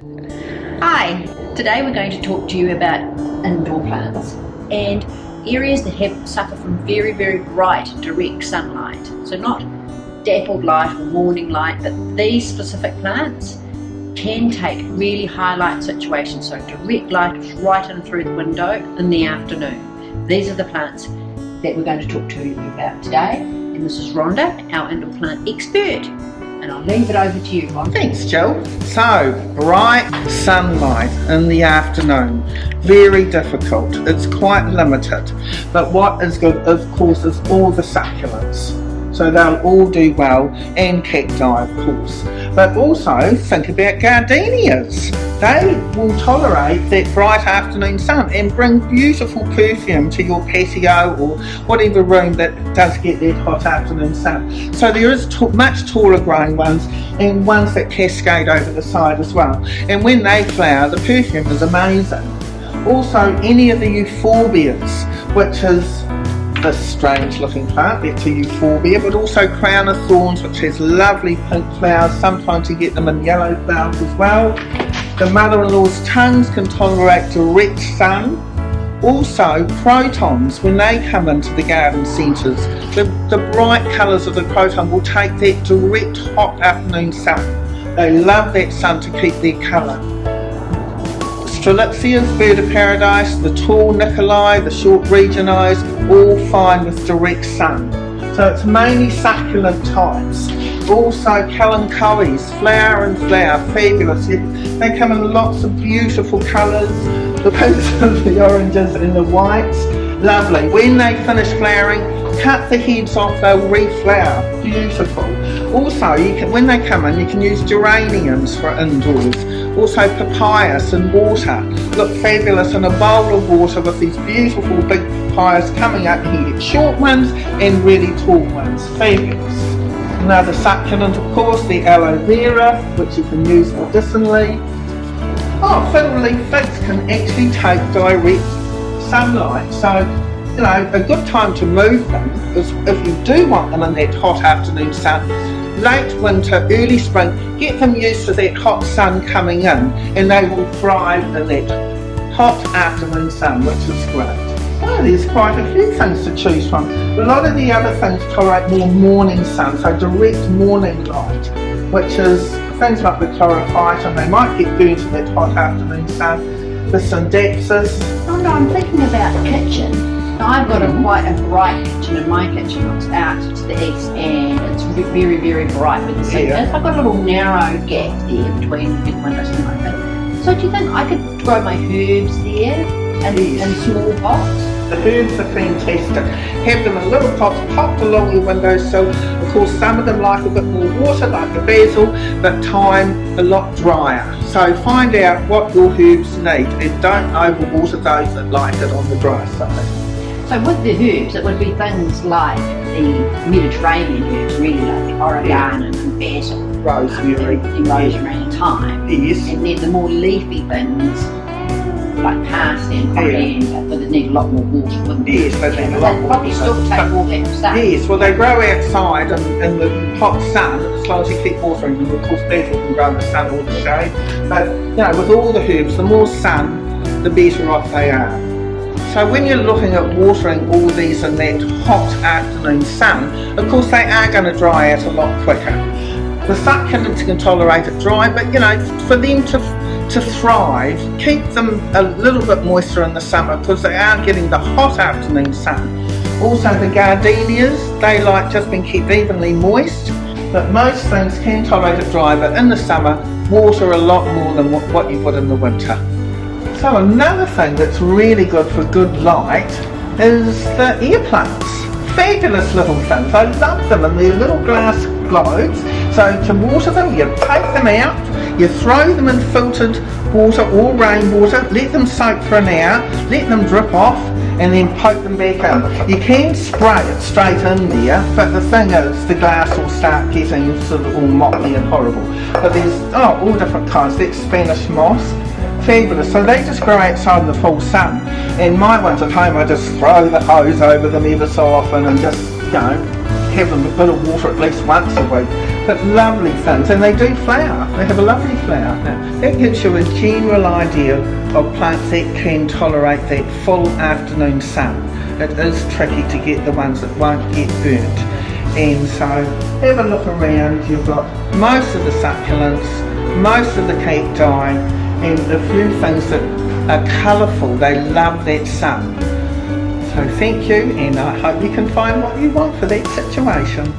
Hi, today we're going to talk to you about indoor plants and areas that suffer from very, very bright direct sunlight. So not dappled light or morning light, but these specific plants can take really high light situations, so direct light right in through the window in the afternoon. These are the plants that we're going to talk to you about today, and this is Rhonda, our indoor plant expert. And I'll leave it over to you, Ron. Thanks, Jill. So, bright sunlight in the afternoon, very difficult. It's quite limited. But what is good, of course, is all the succulents. So they'll all do well, and cacti, of course. But also think about gardenias. They will tolerate that bright afternoon sun and bring beautiful perfume to your patio or whatever room that does get that hot afternoon sun. So there is much taller growing ones and ones that cascade over the side as well. And when they flower, the perfume is amazing. Also, any of the euphorbias, which is this strange looking plant, that's a euphorbia, but also crown of thorns, which has lovely pink flowers. Sometimes you get them in yellow flowers as well. The mother-in-law's tongues can tolerate direct sun. Also, crotons, when they come into the garden centres, the bright colours of the croton will take that direct hot afternoon sun. They love that sun to keep their colour. Strelitzias, bird of paradise, the tall Nicolai, the short regionis, all fine with direct sun. So it's mainly succulent types. Also kalanchoes, flower and flower, fabulous. They come in lots of beautiful colours, the pinks and the oranges and the whites, lovely. When they finish flowering, cut the heads off, they'll reflower, beautiful. Also, when they come in, you can use geraniums for indoors. Also papayas in water, look fabulous in a bowl of water with these beautiful big papayas coming up. You can get short ones and really tall ones, fabulous. Another succulent, of course, the aloe vera, which you can use medicinally. Oh, fiddle leaf figs can actually take direct sunlight, so you know, a good time to move them is if you do want them in that hot afternoon sun. Late winter, early spring, get them used to that hot sun coming in and they will thrive in that hot afternoon sun, which is great. Oh, there's quite a few things to choose from. A lot of the other things tolerate more morning sun, so direct morning light, which is things like the chlorophyton. They might get burnt in that hot afternoon sun. The syndapsis. Oh no, I'm thinking about the kitchen. I've got quite a bright kitchen, and my kitchen looks out to the east and it's very, very bright with the sun. Yeah. I've got a little narrow gap there between big windows and like that. So do you think I could grow my herbs there in small pots? The herbs are fantastic. Have them in little pots popped along your windowsill. Of course, some of them like a bit more water, like the basil, but thyme a lot drier. So find out what your herbs need and don't overwater those that like it on the dry side. So with the herbs, it would be things like the Mediterranean herbs, really, like the oregano and basil, rosemary, the rosemary and thyme. Yes. And then the more leafy things like parsley and coriander, but they need a lot more water, wouldn't they? Yes, they need a lot more water. Probably still take all that stuff. Yes, well they grow outside in the hot sun as long as you keep watering them. Of course, basil can grow in the sun or the shade. But you know, with all the herbs, the more sun, the better off they are. So when you're looking at watering all these in that hot afternoon sun, of course they are going to dry out a lot quicker. The succulents can tolerate it dry, but you know, for them to thrive, keep them a little bit moister in the summer because they are getting the hot afternoon sun. Also the gardenias, they like just being kept evenly moist, but most things can tolerate it dry, but in the summer, water a lot more than what you would in the winter. So another thing that's really good for good light is the air plants. Fabulous little things. I love them in their little glass globes. So to water them, you take them out, you throw them in filtered water or rainwater, let them soak for an hour, let them drip off, and then poke them back up. You can spray it straight in there, but the thing is the glass will start getting sort of all motley and horrible. But there's all different kinds. That's Spanish moss. Fabulous. So they just grow outside in the full sun, and my ones at home I just throw the hose over them ever so often and just, you know, give them a bit of water at least once a week. But lovely things, and they do flower. They have a lovely flower. Now, that gives you a general idea of plants that can tolerate that full afternoon sun. It is tricky to get the ones that won't get burnt. And so have a look around. You've got most of the succulents, most of the cacti, and a few things that are colourful. They love that sun. So thank you, and I hope you can find what you want for that situation.